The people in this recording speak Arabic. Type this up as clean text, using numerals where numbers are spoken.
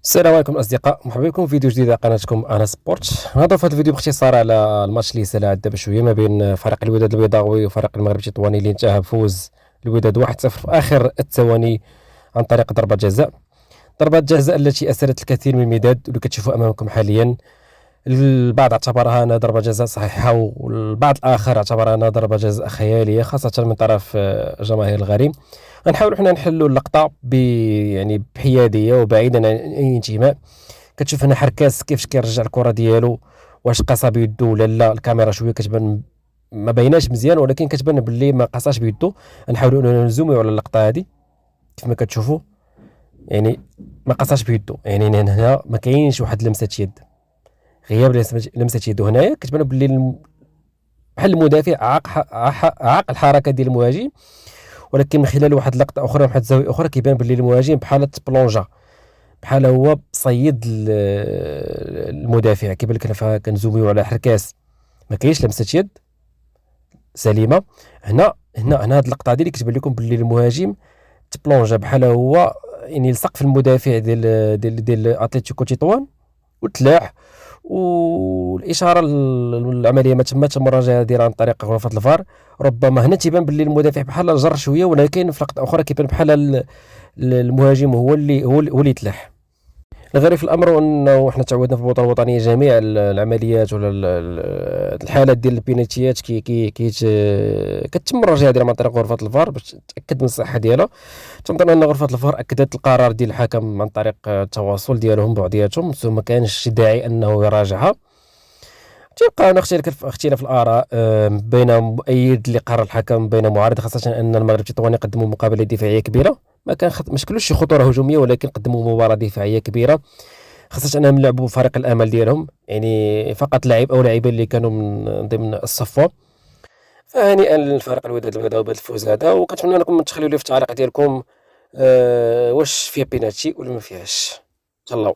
السلام عليكم الاصدقاء، مرحبا بكم في فيديو جديد على قناتكم انا سبورت. نهضر في هذا الفيديو باختصار على الماتش اللي سال دابا شويه ما بين فريق الوداد البيضاوي وفريق المغرب التطواني اللي انتهى بفوز الوداد 1-0 في اخر الثواني عن طريق ضربه جزاء. ضربه جزاء التي اسرت الكثير من المداد واللي كتشوفوا امامكم حاليا. البعض اعتبرها انها ضربه جزاء صحيحه والبعض الاخر اعتبرها انها ضربه جزاء خياليه خاصه من طرف جماهير الغريم. غنحاولوا حنا نحلوا اللقطه يعني بحياديه وبعيدا عن اي انتماء. كتشوف هنا حركاس كيفاش كيرجع الكره ديالو، واش قاصها بيدو ولا لا. الكاميرا شويه كتبان ما بايناش مزيان ولكن كتبان باللي ما قاصاش بيدو. نحاولوا اننا نزوميو على اللقطه هذه كيف ما كتشوفوا، يعني ما قاصاش بيدو، يعني هنا ما كاينش واحد لمسه يد. غياب لمسه يدو هنايا كتبان باللي بحال المدافع عاق الحركه ديال المهاجم، ولكن من خلال واحد اللقطه اخرى واحد الزاويه اخرى كيبان باللي المهاجم بحال بلونجا، بحال هو صيد المدافع. كيبان لك كنزوميو على حركاس ما كاينش لمسه يد سليمه. هنا هاد اللقطه هذه اللي كتبان لكم باللي المهاجم تبلونجا بحال هو يعني لصق في المدافع ديال اتلتيكو تطوان وتلاح. والاشاره العمليه ما تماتش المراجعه ديالها عن طريق غرفه الفار. ربما هنا تيبان باللي المدافع بحال جر شويه، ولكن في لقطه اخرى كيبان بحال المهاجم هو اللي تلاح. الغريب في الامر انه احنا تعودنا في البطوله الوطنيه جميع العمليات ولا الحالات ديال البيناتيات كتم المراجعه ديالها عن طريق غرفه الفار باش تاكد من الصحه ديالها. تنظن ان غرفه الفار اكدت القرار ديال الحكم عن طريق التواصل ديالهم بعضياتهم، ثم ما كانش داعي انه يراجعها. تيبقى هنا اختلاف الاراء بين مؤيد اللي قرر الحكم بين معارض، خاصه ان المغرب التطواني قدموا مقابله دفاعيه كبيره. ما كان ما شكلوش شي خطوره هجوميه ولكن قدموا مباراه دفاعيه كبيره، خاصه انهم لعبوا فريق الامل ديالهم، يعني فقط لاعب او لاعبين اللي كانوا من ضمن الصفوه. فهنيئا للفريق الوداد البيضاوي بهذا الفوز هذا، وكنتمنى لكم تخليوا لي في التعليق ديالكم واش فيها بينالتي ولا ما فيهاش. تهلاو.